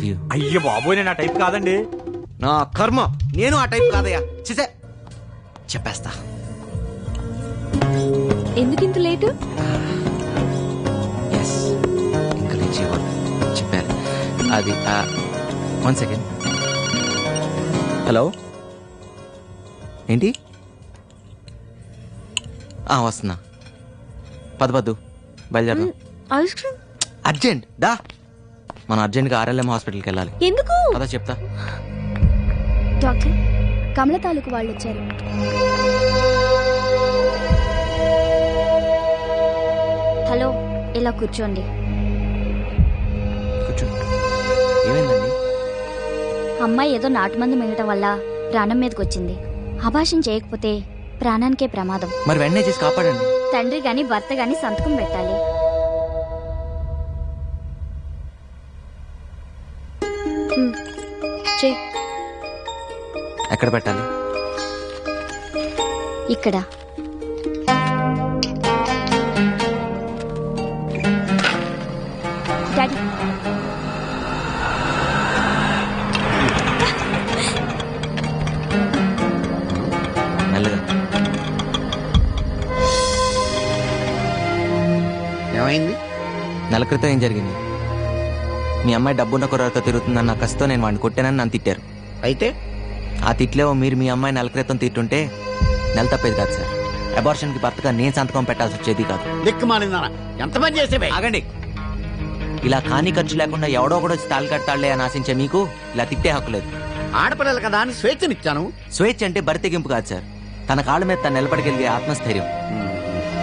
You. అయ్యో బాబోయ్, నేను ఆ టైప్ కాదండి. నా కర్మ, నేను ఆ టైప్ కాదయ్యా. చిసే చెప్పేస్తా. ఎందుకింత లేటు? ఎస్, ఇంకా లేచేవాడు చెప్పారు. అది 1 సెకండ్. హలో, ఏంటి? వస్తున్నా. పద్దు బయలుదేరదాం. ఐస్ క్రీమ్ అర్జెంట్ దా. మనం అర్జెంట్గా RLM హాస్పిటల్కి వెళ్ళాలి. ఎందుకు? అదా చెప్తా. డాక్టర్, కమల తాలూకు వాళ్ళు వచ్చారు. హలో, ఇలా కూర్చోండి. కూర్చో. ఏమైందండి? అమ్మాయి ఏదో నాటుమందు మింగటం వల్ల ప్రాణం మీదకి వచ్చింది. అభాషణ చేయకపోతే ప్రాణానికే ప్రమాదం. మరి వెంటనే చేసి కాపాడండి. తండ్రి గాని భర్త గాని సంతకం పెట్టాలి. ఎక్కడ పెట్టాలి? ఇక్కడ. డాడీ, మెల్లగా. ఏమైంది? నెల క్రితం ఏం జరిగింది? మీ అమ్మాయి డబ్బున్న కుర్రతో తిరుగుతుందన్న కసితో నేను వాడిని కొట్టానని నన్ను తిట్టారు. అయితే ఆ తిట్లేవో మీరు మీ అమ్మాయి నెల క్రితం తిట్టుంటే నెల తప్పేది కాదు సార్. అబార్షన్కి భర్తగా నేను సంతకం పెట్టాల్సి వచ్చేది కాదు. దిక్కుమాలిందనా, ఎంత పని చేసేవే. ఆగండి. ఇలా కాని ఖర్చు లేకుండా ఎవడో కూడా వచ్చి తాళి కట్టాళ్లే అని ఆశించే మీకు ఇలా తిట్టే హక్కు లేదు. ఆడపిల్లలు కదా అని స్వేచ్ఛనిచ్చాను. స్వేచ్ఛ అంటే బరి తెగింపు కాదు సార్, తన కాళ్ళ మీద తను నిలబడగలిగే ఆత్మస్థైర్యం.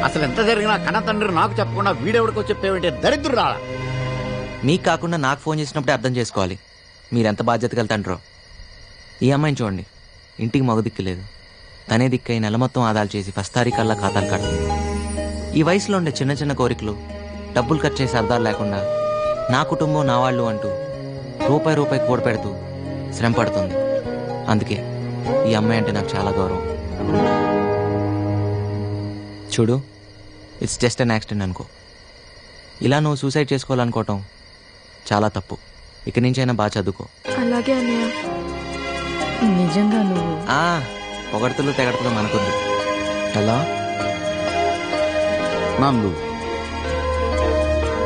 అసలు ఎంత జరిగినా కన్న తండ్రి నాకు చెప్పకుండా వీడెవడికో చెప్పేవంటే దరిద్రుడు రాలా. మీకు కాకుండా నాకు ఫోన్ చేసినప్పుడే అర్థం చేసుకోవాలి మీరెంత బాధ్యత తండ్రో. ఈ అమ్మాయిని చూడండి, ఇంటికి మగ దిక్కు లేదు. తనే దిక్కై నెల మొత్తం ఆదాలు చేసి ఫస్తారీకల్లా ఖాతాలు కడుతుంది. ఈ వయసులో ఉండే చిన్న చిన్న కోరికలు, డబ్బులు ఖర్చు చేసే అర్థాలు లేకుండా నా కుటుంబం నా వాళ్ళు అంటూ రూపాయి కూడ పెడుతూ శ్రమ పడుతుంది. అందుకే ఈ అమ్మాయి అంటే నాకు చాలా గౌరవం. చూడు, ఇట్స్ జస్ట్ అన్ యాక్సిడెంట్ అనుకో. ఇలా నువ్వు సూసైడ్ చేసుకోవాలనుకోవటం చాలా తప్పు. ఇక నుంచైనా బాగా చదువుకో. అలాగే అన్నయ్య. నిజంగా నువ్వు పొగడతలు తెగడతలు మనకుంది. ఎలా నందు,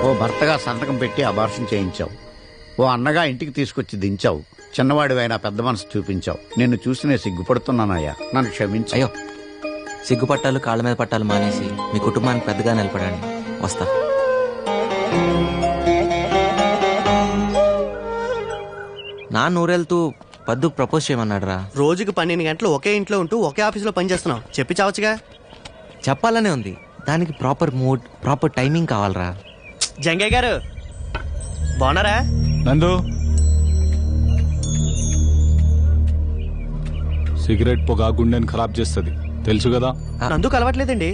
ఓ భర్తగా సంతకం పెట్టి అబార్షన్ చేయించావు. ఓ అన్నగా ఇంటికి తీసుకొచ్చి దించావు. చిన్నవాడివైనా పెద్ద మనసు చూపించావు. నిన్ను చూసి నేను సిగ్గుపడుతున్నానయ్యా, నన్ను క్షమించు. అయ్యో, సిగ్గుపట్టాలు కాళ్ళ మీద పట్టాలు మానేసి మీ కుటుంబానికి పెద్దగా నిలబడండి. వస్తా. నా నూరెళ్తూ పద్దు ప్రపోజ్ చేయమన్నాడు రా. రోజుకి 12 గంటలు ఒకే ఇంట్లో ఉంటూ ఒకే ఆఫీసులో పనిచేస్తున్నావు. చెప్పి చావచ్చుగా. చెప్పాలనే ఉంది, దానికి ప్రాపర్ మూడ్, ప్రాపర్ టైమింగ్ కావాలరా. జంగయ్య గారు బాగున్నారా? నందు, సిగరెట్ పొగ గుండెని ఖరాబ్ చేస్తుంది, తెలుసు కదా. నందుకు అలవాట్లేదండి.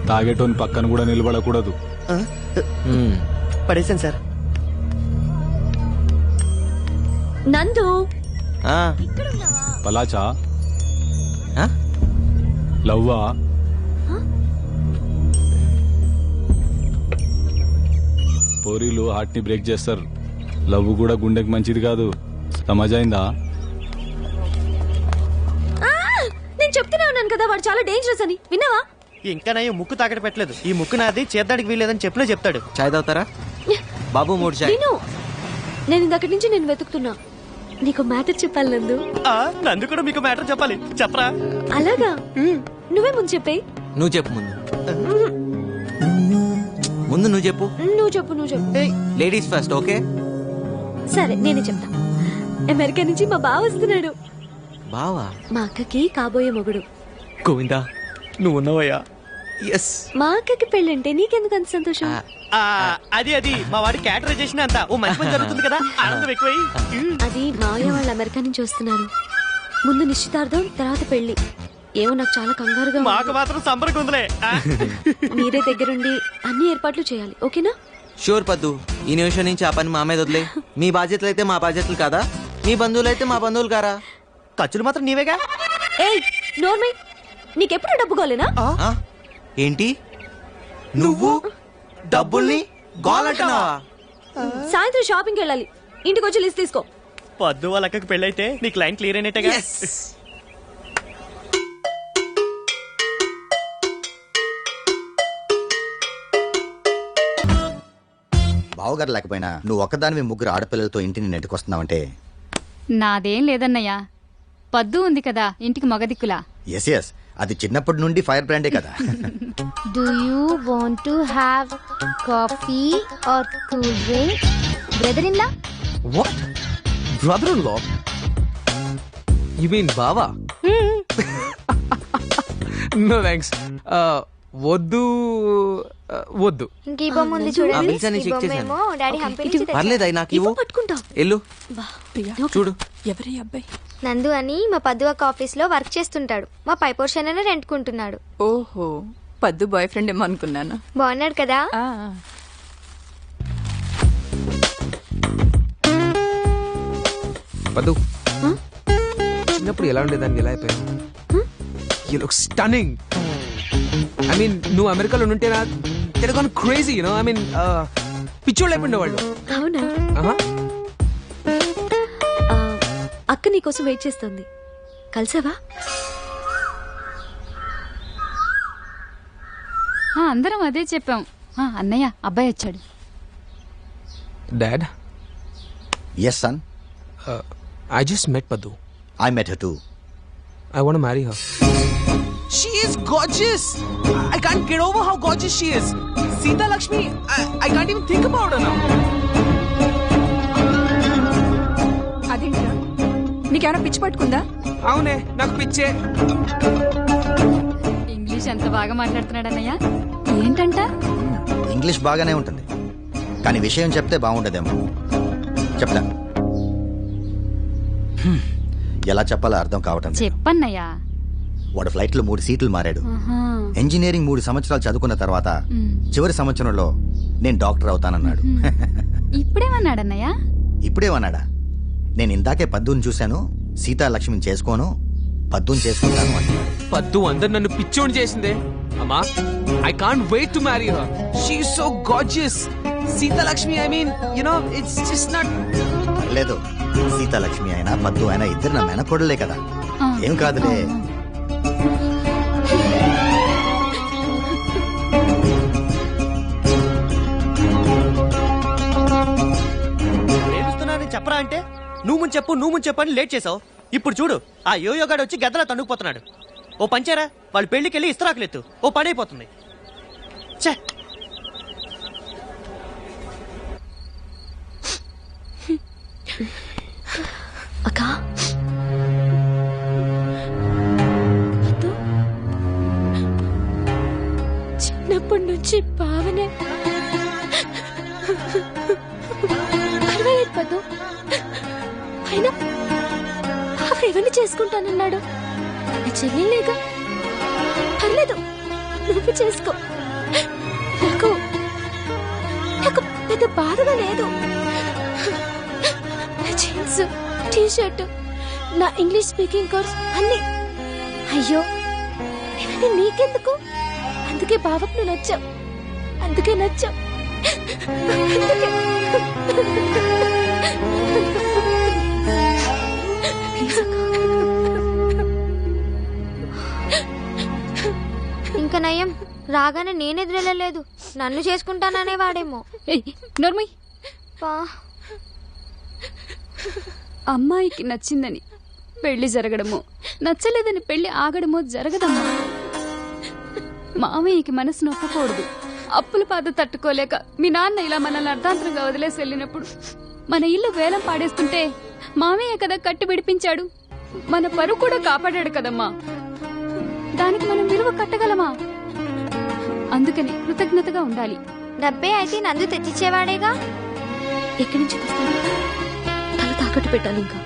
తాగేటోని పక్కన కూడా నిలబడకూడదు. పడేసాను సార్. నందు, పలాచా లవ్వా? పోరీలు హార్ట్ ని బ్రేక్ చేస్తారు. లవ్ కూడా గుండెకి మంచిది కాదు. సమాజైందా? నేను చెప్తూనే ఉన్నాను కదా వాడు చాలా డేంజరస్ అని. విన్నావా? ఇంకా నయ్య ముక్కు తాకట పెట్టలేదు. ఈ ముక్కు నాది, చేద్దాడికి వీలేదని చెప్పినా చెప్తాడు. చాయ్ తాగుతారా బాబు? 3 చాయ్. నేను ఇందక్కడి నుంచి నేను వెతుకుతున్నా. నీకు మ్యాటర్ చెప్పాలి నందు. నందు కూడా మీకు మ్యాటర్ చెప్పాలి. చెప్పరా? అలాగా? నువ్వే ముందు చెప్పే. నువ్వు చెప్పు ముందు నువ్వు చెప్పు. నువ్వు చెప్పు. Ladies first, okay? సరే, నేనే చెప్తా. అమెరికా నుంచి మా బావ వస్తున్నాడు. బావా? మా అక్కకి కాబోయే మొగుడు. గోవిందా, నువ్వు ఉన్నావయ్యా. ఎస్. మా అక్కకి పెళ్ళంటే నీకెందుకు అంత సంతోషం? అది మా వాడి క్యాటరైజేషన్ అంతా ఓ మంచి పని జరుగుతుంది కదా, ఆనందం ఎక్కువై. అది మావయ్య వాళ్ళు అమెరికా నుంచి వస్తున్నారు. ముందు నిశ్చితార్థం, తర్వాత పెళ్లి. ఏమో నాకు చాలా కంగారుగా. మాకు మాత్రం సంబరం ఉందిలే. మీరే దగ్గరుండి అన్ని ఏర్పాట్లు చేయాలి, ఓకేనా? షూర్ పద్దు. ఈ నిమిషం నుంచి ఆ పని మా మీద వదిలే. మీ బాధ్యతలు అయితే మా బాధ్యతలు కాదా? మీ బంధువులు అయితే మా బంధువులు కారా? ఖర్చులు మాత్రం నీవేగా. ఏయ్ నోర్మై, నీకెప్పుడు డబ్బు కాలేనా? ఏంటి నువ్వు డబ్బుల్ని గోలంటున్నావా? సాయంత్రం షాపింగ్కి వెళ్ళాలి. ఇంటికి వచ్చి లిస్ట్ తీసుకో. పద్దు వాళ్ళ అక్కకి పెళ్ళైతే నీకు లైన్ క్లియర్ అయినట్టుగా. బావగారు లేకపోయినా నువ్వు ఒక్కదానివి ముగ్గురు ఆడపిల్లలతో ఇంటిని నెట్టుకొస్తున్నావంటే నాదేం లేదన్నయ్యా, పద్దు ఉంది కదా ఇంటికి మగదిక్కులా. ఎస్ ఎస్, అది చిన్నప్పటి నుండి ఫైర్ బ్రాండే కదా. Do you want to have coffee or cool drink? Brother in law? What? Brother-in-law? You mean Bava? No thanks. వద్దు వద్దు. ఇంక ఈ బొమ్మ ఉంది చూడండి. పిలిచాను, ఈ చెక్ బొమ్మ చేశాను. ఏమో డాడీ హంపిలించి తెచ్చాడు. పర్లేదు, అయి నాకు ఇవ్వు. పట్టుకుంటా. ఎల్లు చూడు. ఎవరి అబ్బాయి? నందు అని మా పద్దు ఒక ఆఫీస్ లో వర్క్ చేస్తుంటాడు. మా పై పోర్షన్ అయినా రెంట్కుంటున్నాడు. ఓహో, పద్దు బాయ్ ఫ్రెండ్ ఏమో అనుకున్నాను. బాగున్నాడు కదా? పద్దు, చిన్నప్పుడు ఎలా ఉండేదానికి ఎలా అయిపోయావు? You look stunning. I mean నువ్వు అమెరికాలో ఉంటే నా Telugu crazy, you know. I mean పిచ్చోళ్ళు అయిపోయిండే వాళ్ళు. అవునా? Uh-huh. అక్క నీకోసం వెయిట్ చేస్తుంది. కలిసావా? అందరం అదే చెప్పాం. అన్నయ్య అబ్బాయి వచ్చాడు. Dad, yes son, I just met Paddu. I met her too. I want to marry her. She is gorgeous. I can't get over how gorgeous she is. Sita Lakshmi, I can't even think about her now. అదేంట్రా, నీకేమైనా పిచ్చి పట్టుకుందా? అవునే, నాకు పిచ్చే. English ఎంత బాగా మాట్లాడుతున్నాడు అన్నయ్య. ఏంటంట? ఇంగ్లీష్ బాగానే ఉంటుంది, కానీ విషయం చెప్తే బాగుండదేమో. చెప్తా. ఎలా చెప్పాలో అర్థం కావటం లేదు. చెప్పన్నయ్యా. వాడు ఫ్లైట్ లో 3 సీట్లు మారాడు. ఇంజనీరింగ్ 3 సంవత్సరాలు చదువుకున్న తర్వాత చివరి సంవత్సరంలో నేను డాక్టర్ అవుతానన్నాడు. ఇప్పుడేమన్నాడన్నయ్య? ఇప్పుడేమన్నాడా? నేను ఇందాకే పద్దుని చూశాను, సీతా లక్ష్మిని చేసుకోను, పద్దుని చేసుకుంటాను అంటే. పద్దు అందరు నన్ను పిచ్చోని చేసిందే అమ్మా. I can't wait to marry her. She is so gorgeous. Sita Lakshmi, I mean, you know, it's just not. లేదు, సీతా లక్ష్మి అయినా పద్దు అయినా ఇద్దరు నా మేనకోడలే కదా, ఏం కాదులే. ప్రేమిస్తున్నానని చెప్పరా అంటే నువ్వు ముందు చెప్పు అని లేట్ చేసావు. ఇప్పుడు చూడు, ఆ యోయోగాడు వచ్చి గద్దలా తన్నుకుపోతున్నాడు. ఓ పంచారా, వాళ్ళు పెళ్లికి వెళ్ళి ఇస్తరాకులెత్తు, ఓ పని అయిపోతుంది. ఛే, అక్క, చిన్నప్పటి నుంచి భావనే. పర్వాలేదు పద్దు, అయినా ఎవరిని చేసుకుంటానన్నాడు? నా చెల్లెలేగా. పర్లేదు, నువ్వు చేసుకో. నాకు నాకు పెద్ద బాధగా లేదు. జీన్స్, టీషర్ట్, నా ఇంగ్లీష్ స్పీకింగ్ కోర్స్ అన్ని. అయ్యో, ఇవన్నీ నీకెందుకు? అందుకే బావకు నువ్వు నచ్చావు. అందుకే నచ్చావు. ఇంకా నయం, రాగానే నేనెదురెళ్ళలేదు, నన్ను చేసుకుంటాననే వాడేమో. నోర్మయ్, పా, అమ్మాయికి నచ్చిందని పెళ్లి జరగడమో, నచ్చలేదని పెళ్లి ఆగడమో జరగదమ్మా. మామయ్యకి మనసు నొప్పకూడదు. అప్పుల బాధ తట్టుకోలేక మీ నాన్న ఇలా మనల్ని అర్ధాంతరంగా వదిలేసి వెళ్ళినప్పుడు మన ఇల్లు వేలం పాడేస్తుంటే మామయ్య కదా కట్టి విడిపించాడు. మన పరువు కూడా కాపాడాడు కదమ్మా. దానికి మనం విలువ కట్టగలమా? అందుకని కృతజ్ఞతగా ఉండాలి. డబ్బే అయితే నందు తెచ్చిచ్చేవాడేగా. ఎక్కడి నుంచి తెస్తాను? తల తాకట్టు పెట్టాలి. ఇంకా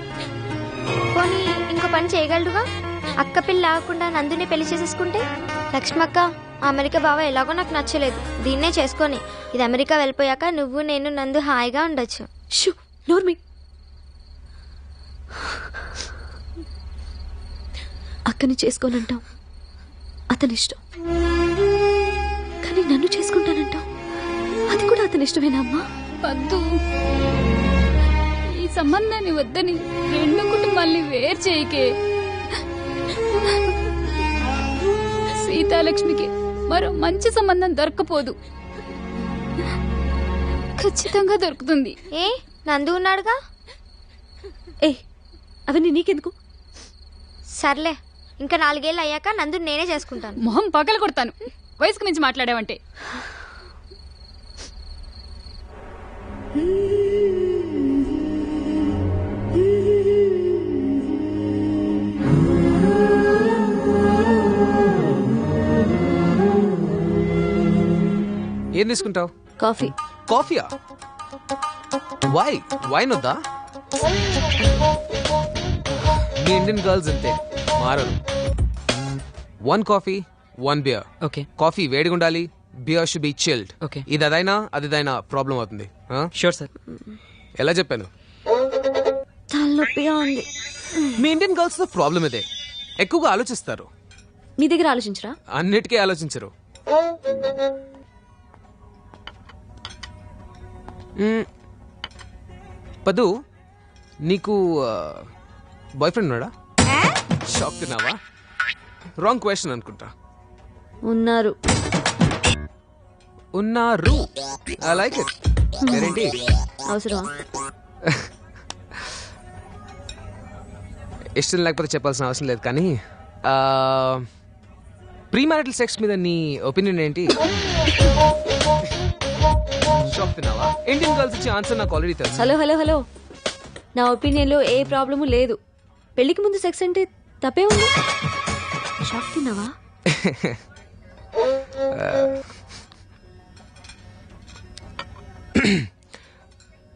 పోనీ ఇంకో పని చేయగలడుగా. అక్క పిల్ల ఆగకుండా నందుని పెళ్లి చేసేసుకుంటే. లక్ష్మక్క, అమెరికా బావ ఎలాగో నాకు నచ్చలేదు, దీన్నే చేసుకొని ఇది అమెరికా వెళ్ళిపోయాక నువ్వు నేను నందు హాయిగా ఉండొచ్చు. షూ, నోర్మి. అక్కని చేసుకోనంటావు, అతని ఇష్టం. కానీ నన్ను చేసుకుంటానంటావు, అది కూడా అతని ఇష్టమేనా అమ్మా? పద్దు, సంబంధాన్ని వద్దని 2 కుటుంబాల్ని వేరు చేయకే. సీతాలక్ష్మికి మరో మంచి సంబంధం దొరకపోదు, ఖచ్చితంగా దొరుకుతుంది. ఏ నందు ఉన్నాడుగా. ఏ అవన్నీ నీకెందుకు? సర్లే, ఇంకా 4 ఏళ్ళు అయ్యాక నందు నేనే చేసుకుంటాను. మొహం పగల కొడతాను వయసుకు మించి మాట్లాడావంటే. ఏం తీసుకుంటావు? కాఫీ. కాఫీయా? వై వైన్ వద్దా? మీ ఇండియన్ గర్ల్స్ అంతే, మారరు. 1 కాఫీ 1 బియర్. ఓకే. కాఫీ వేడిగా ఉండాలి, beer should be chilled. Okay. ఇది అదైనా ప్రాబ్లం అవుతుంది. Sure sir. ఎలా చెప్పాను? తలనొప్పిగా ఉంది. మీ ఇండియన్ గర్ల్స్ తో ప్రాబ్లం ఇదే, ఎక్కువగా ఆలోచిస్తారు. మీ దగ్గర ఆలోచించరా? అన్నిటికీ ఆలోచించరు. పదు, నీకు బాయ్ ఫ్రెండ్ ఉన్నాడా? షాక్ తిన్నావా? రాంగ్ క్వశ్చన్ అనుకుంటా. ఉన్నారు. I like it. గ్యారెంటీ? అవసరమా? ఇష్టం లేకపోతే చెప్పాల్సిన అవసరం లేదు, కానీ ప్రీ మ్యారిటల్ సెక్స్ మీద నీ ఒపీనియన్ ఏంటి? షాక్ తిన్నావా? ఇండియన్ గర్ల్స్ ఇచ్చే ఆన్సర్ నాకు ఆల్రెడీ తెలుసు. హలో, నా ఒపీనియన్ లో ఏ ప్రాబ్లము లేదు. పెళ్లికి ముందు సెక్స్ అంటే తప్పే ఉంది. షాక్ తిన్నావా?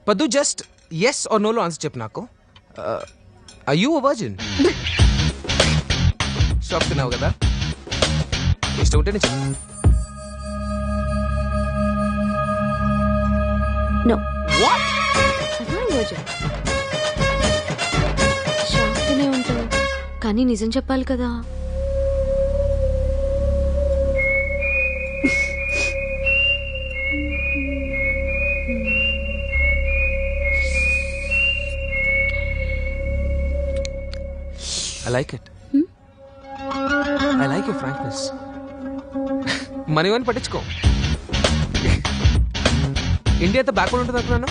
పద్దు, జస్ట్ ఎస్ ఆర్ నోలో ఆన్సర్ చెప్పు నాకు. Are you a virgin? Shock తిన్నావు కదా? ఇష్టం ఉంటేనే చెప్పు. నో. వాట్? షాక్ తినే ఉంటావు, కానీ నిజం చెప్పాలి కదా. I like it. I like your frankness. Money అని పట్టించుకో. ఇండియాతో బ్యాక్వర్డ్ ఉంటుంది అనుకున్నాను.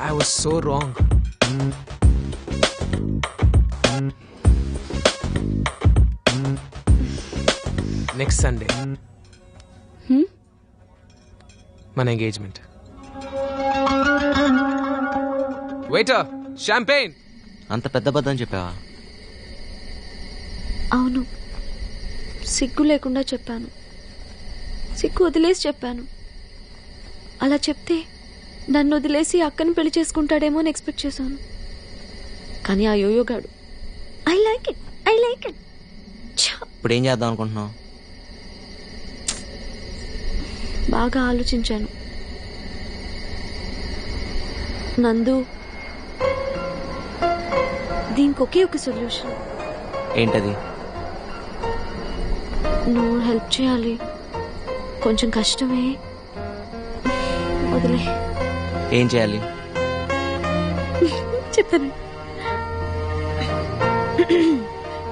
I was so wrong. Next Sunday. మన ఎంగేజ్మెంట్. Waiter, champagne. అంత పెద్ద బద్దం చెప్పావా? అవును, సిగ్గు లేకుండా చెప్పాను. సిగ్గు వదిలేసి చెప్పాను. అలా చెప్తే నన్ను వదిలేసి అక్కని పెళ్లి చేసుకుంటాడేమో అని ఎక్స్పెక్ట్ చేశాను. కానీ ఆ యోయోగాడు ఐ లైక్ ఇట్. ఇప్పుడు ఏం చేద్దాం అనుకుంటున్నావు? బాగా ఆలోచించాను. నందు, దీనికి ఒకే ఒక సొల్యూషన్. ఏంటది? నువ్వు హెల్ప్ చేయాలి. కొంచెం కష్టమే, వదిలే. ఏం చేయాలి? చెప్తాను.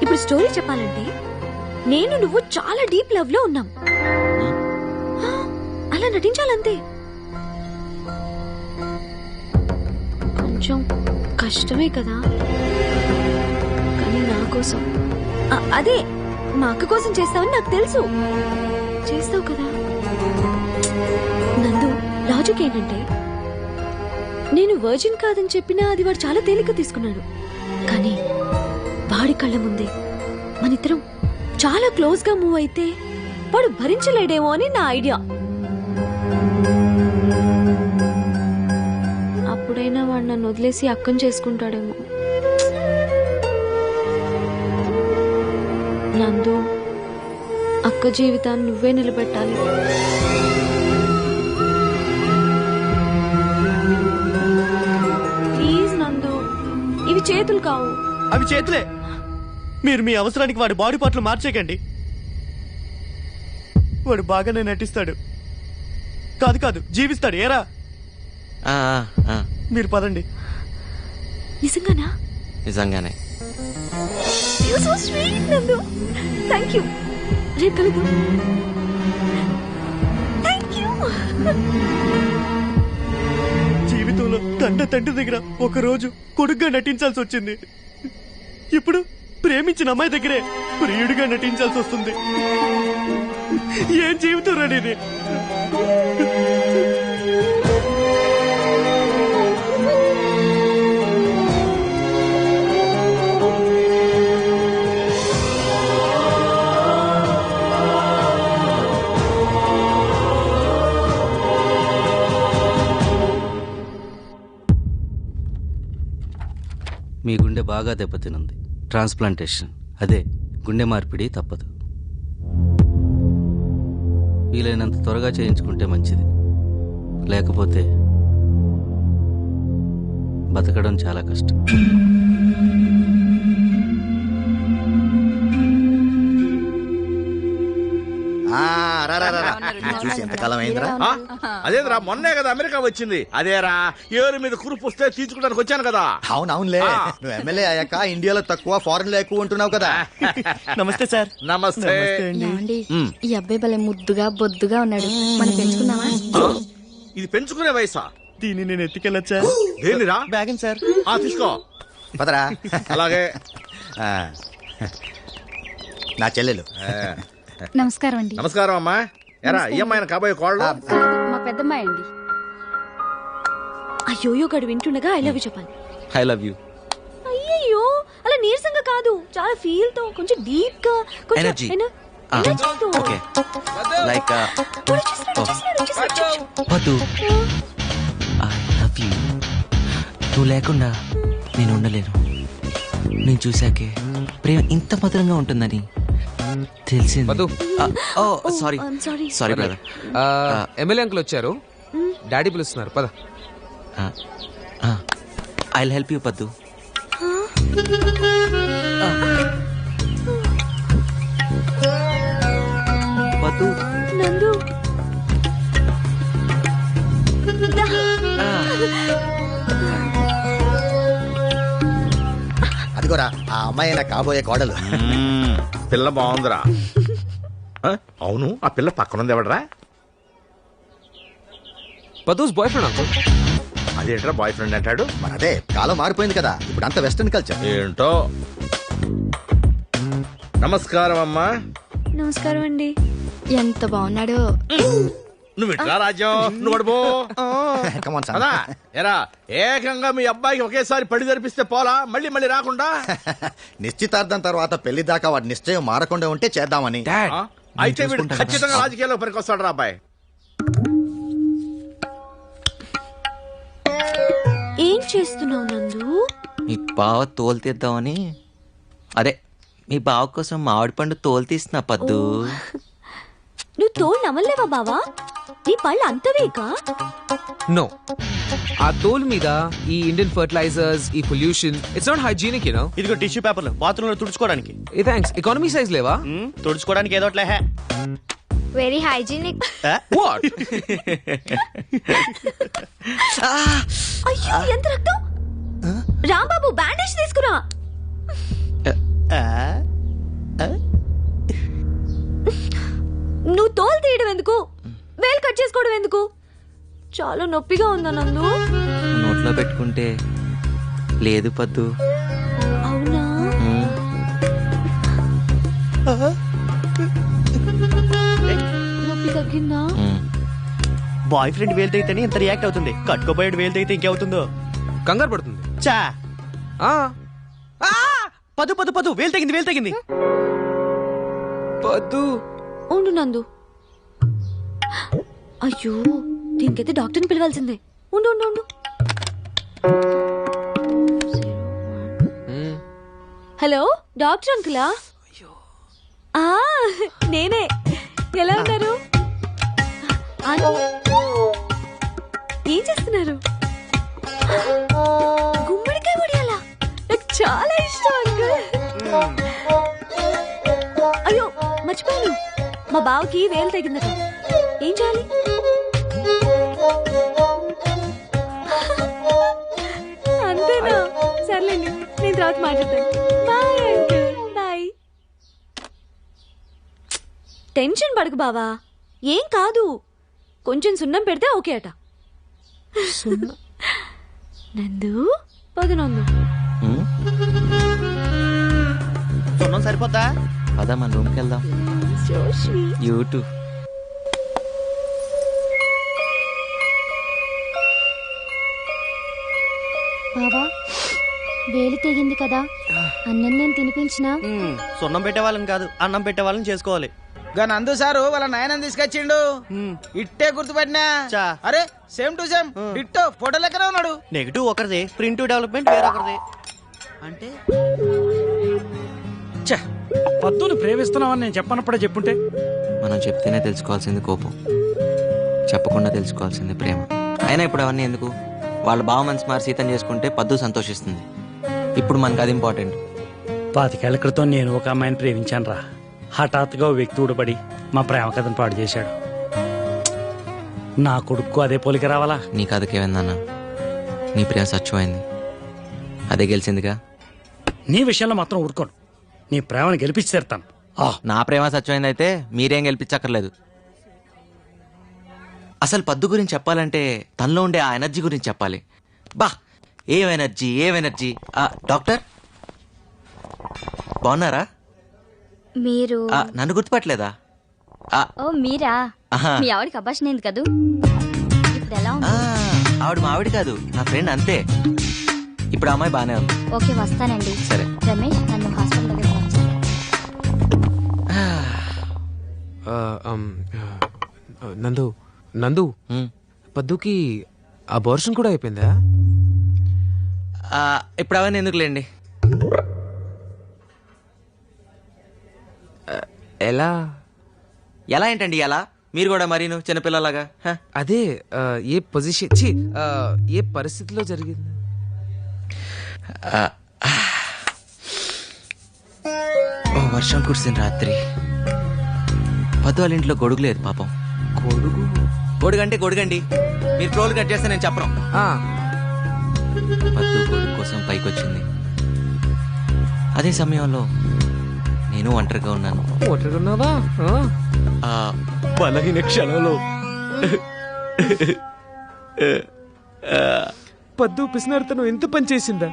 ఇప్పుడు స్టోరీ చెప్పాలంటే నేను నువ్వు చాలా డీప్ లవ్ లో ఉన్నాం. అలా నటించాలంతే. కొంచెం కష్టమే కదా, కానీ నా కోసం, అదే మా అక్క కోసం చేస్తావని నాకు తెలుసు. చేస్తావు కదా. నందు, లాజిక్ ఏంటంటే నేను వర్జిన్ కాదని చెప్పినా అది వాడు చాలా తేలిక తీసుకున్నాడు. కానీ వాడి కళ్ళ ముందే మనిద్దరం చాలా క్లోజ్ గా మూవ్ అయితే వాడు భరించలేడేమో అని నా ఐడియా. అప్పుడైనా వాడు నన్ను వదిలేసి అక్కని చేసుకుంటాడేమో. నందు, అక్క జీవితాన్ని నువ్వే నిలబెట్టాలి. ప్లీజ్ నందు, ఇవి చేతులు కావు. అవి చేతులే. మీరు మీ అవసరానికి వాడి బాడీ పార్ట్లు మార్చేయకండి. వాడు బాగానే నటిస్తాడు. కాదు జీవిస్తాడు. ఏరా, ఆ, ఆ, ఆ. మీరు పదండి. నిజంగానా? నిజంగానే. You're so sweet, నందు. Thank you. రేపు కలుద్దాం. Thank you. జీవితంలో తండ్రి దగ్గర ఒక రోజు కొడుగ్గా నటించాల్సి వచ్చింది. ఇప్పుడు ప్రేమించిన అమ్మాయి దగ్గరే ప్రియుడిగా నటించాల్సి వస్తుంది. ఏం జీవితం రానిది. మీ గుండె బాగా దెబ్బతినుంది. ట్రాన్స్ప్లాంటేషన్, అదే గుండె మార్పిడి తప్పదు. వీలైనంత త్వరగా చేయించుకుంటే మంచిది. లేకపోతే బతకడం చాలా కష్టం. చూసి ఎంతకాలం అయిందిరా? అదేరా మొన్నే కదా అమెరికా వచ్చింది. అదేరా ఏరు మీద కురుపు వస్తే తీర్చుకోవడానికి వచ్చాను కదా. అవునవునులే, నువ్వు ఎమ్మెల్యే అయ్యాక ఇండియాలో తక్కువ ఫారెన్ లో ఎక్కువ ఉంటున్నావు కదా. నమస్తే సార్. నమస్తే. ఈ అబ్బాయి భలే ముద్దుగా బొద్దుగా ఉన్నాడు. మనం పెంచుకుందామా? ఇది పెంచుకునే వయసా? దీన్ని నేను ఎత్తుకెళ్ళొచ్చా? దేనిరా? బ్యాగన్ సార్. తీసుకో. పదరా. అలాగే. నా చెల్లెలు. నమస్కారం అండి. నమస్కారం అమ్మా. ఎరా ఈ అమ్మాయిన కాబోయే కోళ్ళు? మా పెద్దమ్మాయి అండి. అయ్యోయో గడు వింటుండగా ఐ లవ్ యూ చెప్పాలి. I love you. అయ్యో అలా నీరసంగా కాదు, చాలా ఫీల్ తో, కొంచెం డీప్ గా, ఎనర్జీ. ఓకే లైక్ వద్దు. I love you. నువ్వు లేకుండా నేను ఉండలేను. నేను చూశాకే ప్రేమ ఇంత మధురంగా ఉంటుందని తెలిసింది. Sorry sorry brother. MLA uncle వచ్చారు, డాడీ పిలుస్తున్నారు. పద. ఐ విల్ హెల్ప్ యూ పద్దు. పద్దు. నందు అదిగోరా ఆ అమ్మాయి నా కాబోయే కోడలు. పిల్ల బాగుందిరా. అవును, ఆ పిల్ల పక్కనుంది ఎవడరా? పదూస్ బాయ్ ఫ్రెండ్ అంకుల్. అదేంట్రా బాయ్ ఫ్రెండ్ అంటాడు? మరి అదే కాలం మారిపోయింది కదా, ఇప్పుడు అంత వెస్టర్న్ కల్చర్. ఏంటో. నమస్కారం అమ్మా. నమస్కారం అండి. ఎంత బాగున్నాడో. నువ్వు ఇట్లా రాజ్యం, నువ్వు అడుపో. Come on, son. అదా ఎరా ఏకంగా మీ అబ్బాయికి ఒకేసారి పెళ్లి జరిపిస్తే పోలా, మళ్ళీ మళ్ళీ రాకుండా? నిశ్చితార్థం తర్వాత పెళ్లి దాకా వాడి నిశ్చయం మారకుండా ఉంటే చేద్దామని. అయితే వీడు ఖచ్చితంగా రాజకీయాల్లో పనికొస్తాడు రా అబ్బాయి. ఏం చేస్తున్నావు నందు? మీ బావ తోలు తీద్దామని. అదే మీ బావ కోసం మామిడి పండు తోలు తీస్తున్నా పద్దు. నువ్వు తోలు నమ్మలేవా బావా? నీ పళ్ళు అంతవేకా? నో, ఆ తోలు మీద ఈ ఇండియన్ ఫర్టిలైజర్స్, ఈ pollution, it's not hygienic you know. ఇదిగో టిష్యూ పేపర్లు బాత్రూంలో తుడుచుకోవడానికి. ఏ థాంక్స్. ఎకానమీ సైజ్ లేవా? తుడుచుకోవడానికి ఏదోట్లే. Very hygienic. వాట్? అయ్యో ఎంత రక్తం! రాంబాబు బ్యాండేజ్ తీసుకురా. నువ్వు తోలు తీయడం ఎందుకు? వేలు కట్ చేసుకోవడం ఎందుకు? చాలా నొప్పిగా ఉందా నందు? నోట్లో పెట్టుకుంటే లేదు పద్దు. అవునా? నొప్పి తగ్గిందా? బాయ్ ఫ్రెండ్ వేలు తెగితేనే ఇంత రియాక్ట్ అవుతుంది. కట్టుకోబోయేడు వేలు తెగితే ఇంకేవుతుందో. కంగారు పడుతుంది. చా పదు పదు పదు వేలు తెగింది, వేలు తెగింది. పద్దు ఉండు నందు. అయ్యో దీనికైతే డాక్టర్ని పిలవాల్సిందే. ఉండు ఉండు ఉండు. హలో డాక్టర్ అంకులా? నేనే. ఎలా ఉన్నారు? ఏం చేస్తున్నారు? గుమ్మడికాయ వడియాలా? నాకు చాలా ఇష్టం అంకుల్. అయ్యో మర్చిపోయాను, మా బావకి వేలు తగ్గిందట. ఏం చేయాలి? అంతేనా? సరే తర్వాత మాట్లాడతాను. Bye uncle, bye. టెన్షన్ పడకు బావా, ఏం కాదు. కొంచెం సున్నం పెడితే ఓకే అట. నందు పదు నందు. సున్నం సరిపోద్దా? పదా మన రూమ్కి వెళ్దాం. యూట్యూబ్ బావా వేలు తెగింది కదా, అన్నం నేను తినిపించినా. సున్నం పెట్టే వాళ్ళని కాదు, అన్నం పెట్టే వాళ్ళని చేసుకోవాలి. నందు సారు వాళ్ళ నాయనని తీసుకొచ్చిండు. ఇట్టే గుర్తుపట్టినా. అరే సేమ్ టు సేమ్ ఇట్టో ఫోటో లెక్కనే ఉన్నాడు. నెగిటివ్ ఒకరిది, ప్రింట్ డెవలప్మెంట్ వేరొకరిది. అంటే పద్దును ప్రేమిస్తున్నావని నేను చెప్పనప్పుడే చెప్పుంటే. మనం చెప్తేనే తెలుసుకోవాల్సింది కోపం, చెప్పకుండా తెలుసుకోవాల్సింది ప్రేమ. అయినా ఇప్పుడు అవన్నీ ఎందుకు? వాళ్ళ బావ మనసు మారి సీతం చేసుకుంటే పద్దు సంతోషిస్తుంది. ఇప్పుడు మనకు అది ఇంపార్టెంట్. 25 ఏళ్ల క్రితం నేను ఒక అమ్మాయిని ప్రేమించాను రా. హఠాత్తుగా ఓ వ్యక్తి ఊడబడి మా ప్రేమ కథను పాడు చేశాడు. నా కొడుకు అదే పోలిక రావాలా? నీ కథకేమైందన్నా? నీ ప్రేమ సత్యమైంది, అదే గెలిచిందిగా. నీ విషయంలో మాత్రం ఊరుకోను, నీ ప్రేమను గెలిపించి తీరుతాను. నా ప్రేమ సత్యమైంది అయితే మీరేం గెలిపించక్కర్లేదు. అసలు పద్దు గురించి చెప్పాలంటే తనలో ఉండే ఆ ఎనర్జీ గురించి చెప్పాలి. బా ఏం ఎనర్జీ, ఏం ఎనర్జీ. డాక్టర్ బాగున్నారా? మీరు నన్ను గుర్తుపట్టలేదా? ఓ మీరా? మీ ఆవిడకి అభాషణ అయింది కదూ, ఇప్పుడు ఎలా ఉంది? ఆవిడ మా ఆవిడ కాదు, నా ఫ్రెండ్ అంతే. ఇప్పుడు అమ్మాయి బానే ఉంది. ఓకే వస్తానండి. సరే రమేష్ నన్ను హాస్పిటల్ దగ్గర నందు నందు పద్దుకి అబార్షన్ కూడా అయిపోయిందా? ఇప్పుడు అవన్నీ ఎందుకులేండి. ఎలా ఎలా ఏంటండి ఎలా? మీరు కూడా మరీను చిన్నపిల్లలాగా. అదే ఏ పొజిషన్ ఏ పరిస్థితిలో జరిగింది? వర్షం కురిసిన రాత్రి పద్దు వాళ్ళ ఇంట్లో గొడుగు లేదు పాపం. గొడుగంటే గొడుగండి, మీరు ట్రోల్ కట్ చేస్తే నేను చెప్పను. పద్దు గొడుగు కోసం పైకి వచ్చింది. అదే సమయంలో నేను ఒంటరిగా ఉన్నాను. ఒంటరిగా బలహీన క్షణంలో పద్దు పిసినార్తను ఎంత పని చేసిందా?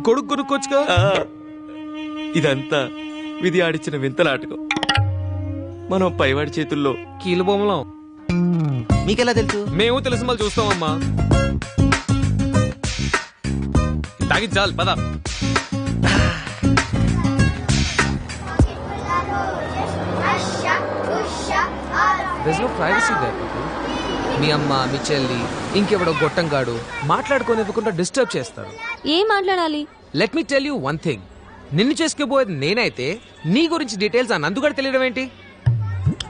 గొడుగు కొనుక్కోవచ్చుగా. ఇదంతా విధి ఆడిచ్చిన వింతలాటకం. మనం పైవాడి చేతుల్లో కీలు బొమ్మలం. మీకెలా తెలుసు? మేము తెలిసి మళ్ళీ చూస్తామమ్మా. తాగి చాలు పద. There's no privacy there. మీ అమ్మ, మీ చెల్లి, ఇంకెవడో గొట్టంగాడు మాట్లాడుకోనివ్వకుండా డిస్టర్బ్ చేస్తారు. ఏం మాట్లాడాలి? Let me tell you one thing. నిన్ను చేసుకుపోయేది నేనైతే నీ గురించి డీటెయిల్స్ ఆ నందు కూడా తెలియడం ఏంటి?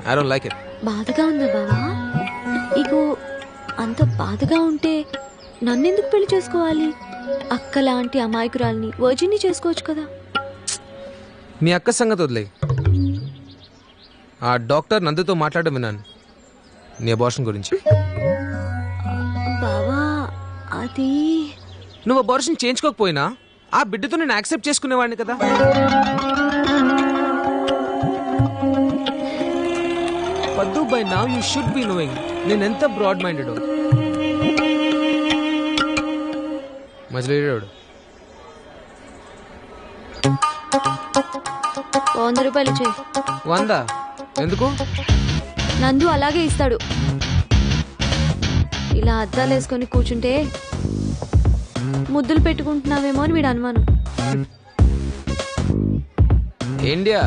I don't like it. బాధగా ఉందా బావా? ఇగో అంత బాధగా ఉంటే నన్నెందుకు పెళ్లి చేసుకోవాలి? అక్క లాంటి అమాయకురాల్ని వర్జిన్ని చేసుకోవచ్చు కదా. మీ అక్క సంగతి వదిలే. ఆ డాక్టర్ నందుతో మాట్లాడడం విన్నాను నీ అబార్షన్ గురించి. బావా అది నువ్వు అబార్షన్ చేయించుకోకపోయినా ఆ బిడ్డతో నేను యాక్సెప్ట్ చేసుకునేవాడిని కదా. పద్దు by now you should be knowing నేను ఎంత బ్రాడ్ మైండెడ్. మజిలీడాడు 100 రూపాయలు చేయి. 100 ఎందుకు? నందు అలాగే ఇస్తాడు. ఇలా అద్దాలు వేసుకొని కూర్చుంటే ముద్దులు పెట్టుకుంటున్నావేమో అని వీడు అనుమానం. India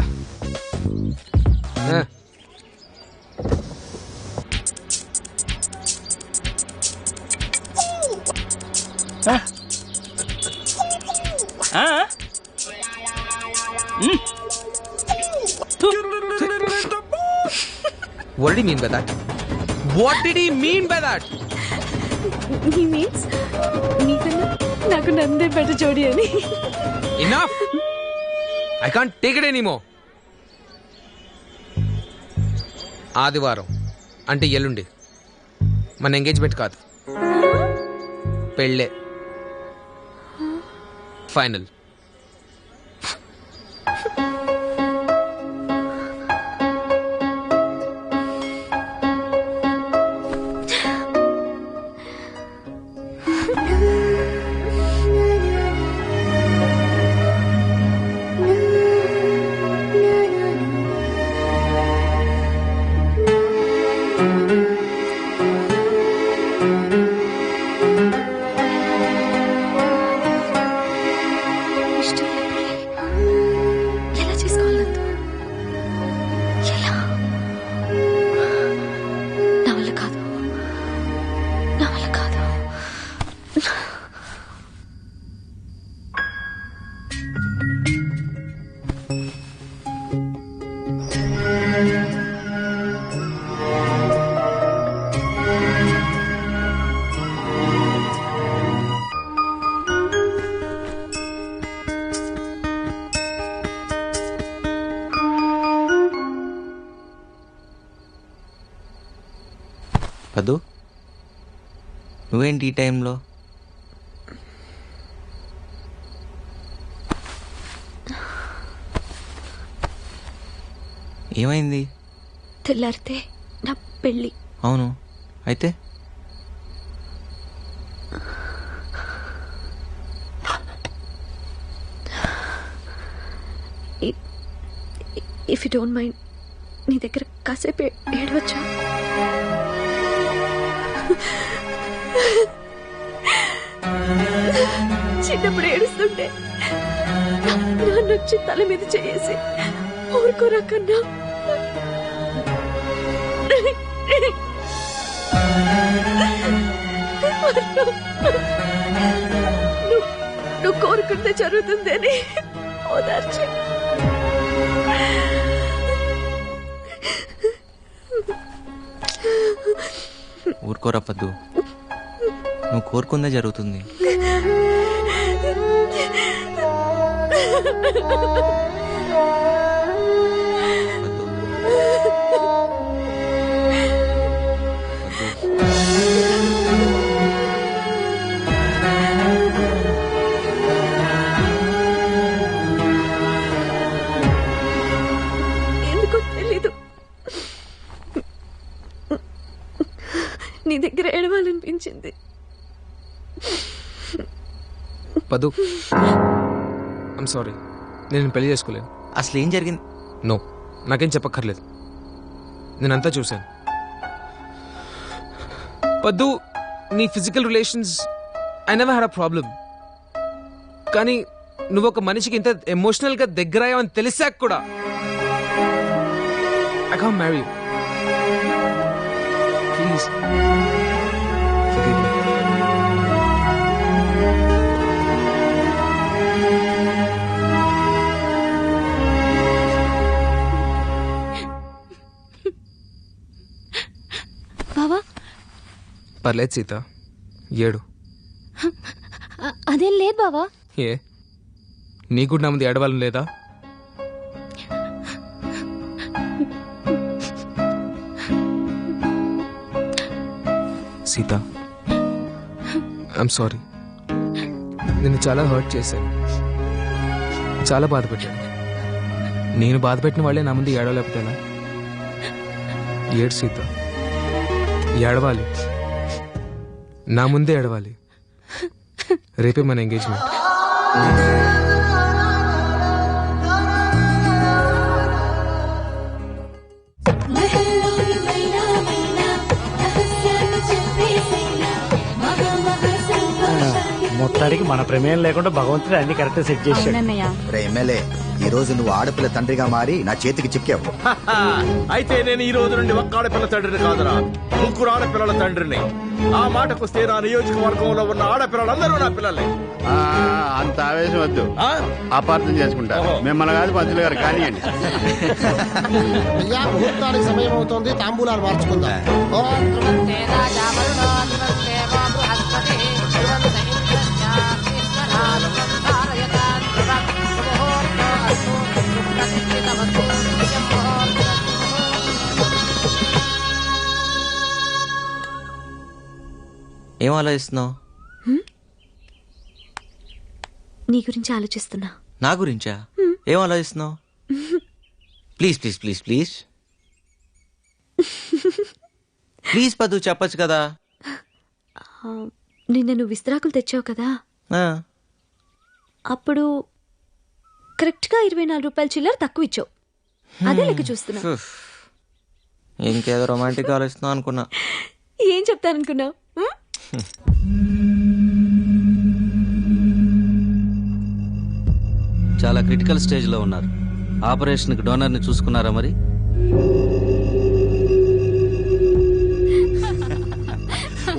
What did he mean by that? What did he mean by that? He means నీకన్నా నాకు నందే పెద్ద జోడి అని. Enough! I can't take it anymore. ఆదివారం అంటే ఎల్లుండి మన ఎంగేజ్మెంట్ కాదు. పెళ్ళే ఫైనల్. ఎలా చేసుకోవాలి ఎలా? నా వల్ల కాదు, నా వల్ల కాదు. పద్దు, నువ్వేంటి ఈ టైంలో? ఏమైంది? తెల్లారితే నా పెళ్ళి. అవును, అయితే ఇఫ్ యూ డోంట్ మైండ్ నీ దగ్గర కాసేపు ఏడవచ్చా? చిన్నప్పుడు ఏడుస్తుంటే నాన్నొచ్చి తల మీద చేసి ఊరుకోరా కన్నా, నువ్వు కోరుకుంటే జరుగుతుంది అని ఓదార్చి ఊరుకోరా పద్దు, నువ్వు కోరుకుందే జరుగుతుంది. ఎందుకో తెలీదు, నీ దగ్గర ఏడవాలనిపించింది. పదు, ఐమ్ సారీ, నేను పెళ్లి చేసుకోలేను. అసలు ఏం జరిగింది? నో, నాకేం చెప్పక్కర్లేదు, నేనంతా చూశాను. పద్దు, నీ physical relations I never had a problem. కానీ నువ్వు ఒక మనిషికి ఇంత ఎమోషనల్ గా దగ్గర అయ్యావని తెలిసాక కూడా I can't marry you. Please forgive me. బావా, పర్లేదు సీత, ఏడు. అదేం లేదు బావా. ఏ, నీకు నా ముందు ఏడవాలని లేదా? సీత, ఐఎమ్ సారీ, నిన్ను చాలా హర్ట్ చేశాను, చాలా బాధ పెట్టాను. నేను బాధ పెట్టిన వాళ్ళే నా ముందు ఏడవలేకపోతే ఎలా? ఏడు సీత, ఏడవాలి, నా ముందే ఏడవాలి. రేపే మన ఎంగేజ్మెంట్. మొత్తానికి మన ప్రమేయం లేకుండా భగవంతుడు అన్ని కరెక్ట్ సెట్ చేశాడు. ఎమ్మెల్యే, ఈ రోజు నువ్వు ఆడపిల్ల తండ్రిగా మారి నా చేతికి చిక్కావు. అయితే నేను ఈ రోజు నుండి ఒక్క ఆడపిల్ల తండ్రిని కాదురా, ముగ్గురు ఆడపిల్లల తండ్రిని. ఆ మాటకొస్తే నా నియోజకవర్గంలో ఉన్న ఆడపిల్లలందరూ నా పిల్లలే. అంత ఆవేశం వద్దు, అపార్థం చేసుకుంటా. మిమ్మల్ని కాదు పంతులు గారు కానివ్వండి. ముహూర్తానికి సమయం అవుతోంది, తాంబూలాలు మార్చుకుందాం. ఏం ఆలోచిస్తున్నావు? నీ గురించి ఆలోచిస్తున్నా. నా గురించా? ఏం ఆలోచిస్తున్నావు? Please please please please please పదు, చెప్పచ్చు కదా. నిన్న నువ్వు విస్తరాకులు తెచ్చావు కదా, ఆ, అప్పుడు కరెక్ట్గా 24 రూపాయల చిల్లర తక్కువ ఇచ్చావు. అదే లెక్క చూస్తున్నా. ఉఫ్. ఇంకేదో రొమాంటిక్ ఆలోచిస్తున్నావు అనుకున్నా. ఏం చెప్తాననుకున్నావు? చాలా క్రిటికల్ స్టేజ్లో ఉన్నారు. ఆపరేషన్కి డోనర్ని చూసుకున్నారా మరి?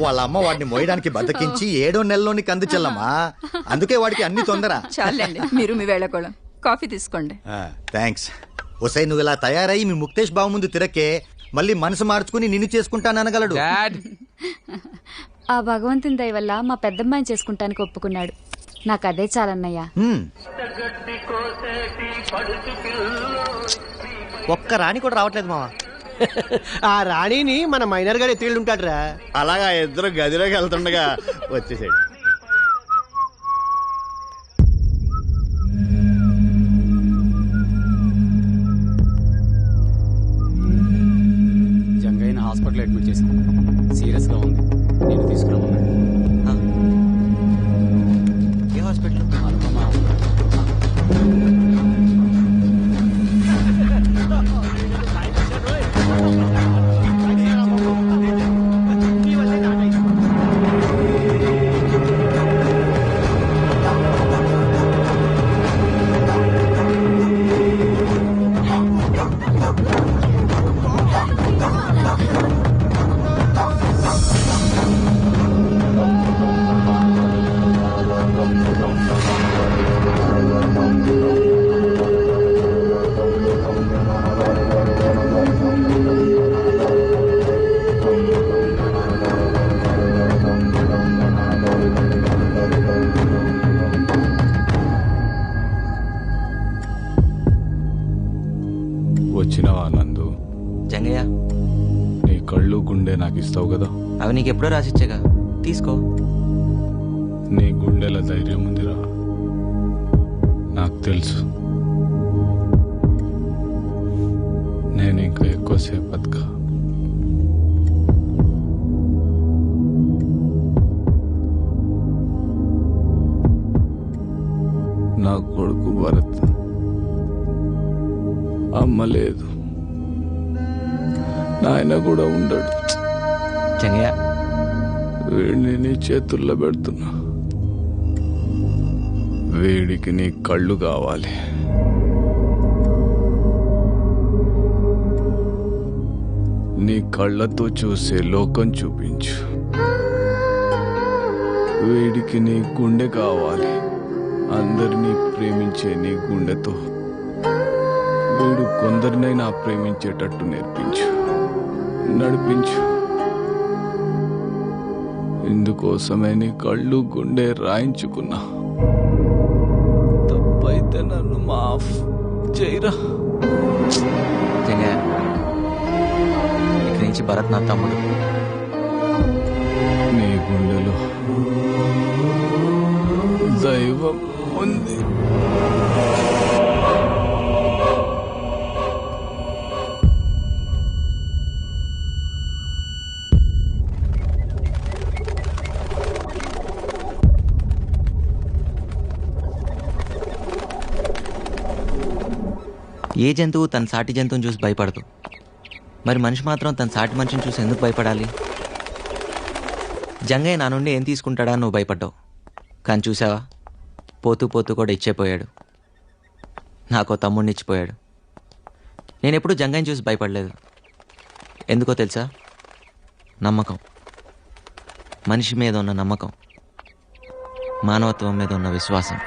వాళ్ళ అమ్మ వాడిని మోయడానికి బతికించి 7వ నెలలోని కంది చెల్లమ్మా. అందుకే వాడికి అన్ని తొందర. చాలండి, మీరు మీ వేళకోళం. కాఫీ తీసుకోండి. థ్యాంక్స్. ఒసై నువ్వు ఇలా తయారై మీ ముక్తేష్ బాబు ముందు తిరక్కే మళ్ళీ మనసు మార్చుకుని నిన్ను చేసుకుంటాననగలడు. ఆ భగవంతుని దయ వల్ల మా పెద్దమ్మాయిని చేసుకుంటానికి ఒప్పుకున్నాడు. నాకు అదే చాలన్నయ్యా. ఒక్క రాణి కూడా రావట్లేదు మావా. ఆ రాణిని మన మైనర్ గారు ఎత్తిళ్ళుంటాడు రా. అలాగా ఇద్దరు గదిలోకి వెళ్తుండగా వచ్చేసాడు. జంగయ్యని హాస్పిటల్ అడ్మిట్ చేశాం. సీరియస్ గా ఉంది. నేను తీసుకురామన్నాడు. ఏ హాస్పిటల్? వచ్చినావా నందు? జంగయ్య, నీ కళ్ళు గుండె నాకు ఇస్తావు కదా. అవి నీకు ఎప్పుడో రాసిచ్చాగా, తీసుకో. నీ గుండెల ధైర్యం ఉందిరా, నాకు తెలుసు. నేను ఇంకా ఎక్కువసేపు బతుకా. నా కొడుకు భరత్, అమ్మ లేదు, నాయన కూడా ఉండడు. జంగయ్య, వీడిని నీ చేతుల్లో పెడుతున్నా. వీడికి నీ కళ్ళు కావాలి. నీ కళ్ళతో చూసే లోకం చూపించు. వీడికి నీ గుండె కావాలి. అందరినీ ప్రేమించే నీ గుండెతో వీడు కొందరినైనా ప్రేమించేటట్టు నేర్పించు, నడిపించు. ఇందుకోసమే నీ కళ్ళు గుండె రాయించుకున్నా. తప్పైతే నన్ను మాఫ్ చేయరా. జంగయ్య, ఇక్కడి నుంచి భరత్ నా తమ్ముడు. నీ గుండెలో దైవం ఉంది. ఏ జంతువు తన సాటి జంతువుని చూసి భయపడదు. మరి మనిషి మాత్రం తన సాటి మనిషిని చూసి ఎందుకు భయపడాలి? జంగయ్య నా నుండి ఏం తీసుకుంటాడా నువ్వు భయపడ్డావు. కానీ చూసావా, పోతూ పోతూ కూడా ఇచ్చేపోయాడు. నాకో తమ్ముడిని ఇచ్చిపోయాడు. నేను ఎప్పుడూ జంగయ్యని చూసి భయపడలేదు. ఎందుకో తెలుసా? నమ్మకం. మనిషి మీద ఉన్న నమ్మకం, మానవత్వం మీద ఉన్న విశ్వాసం.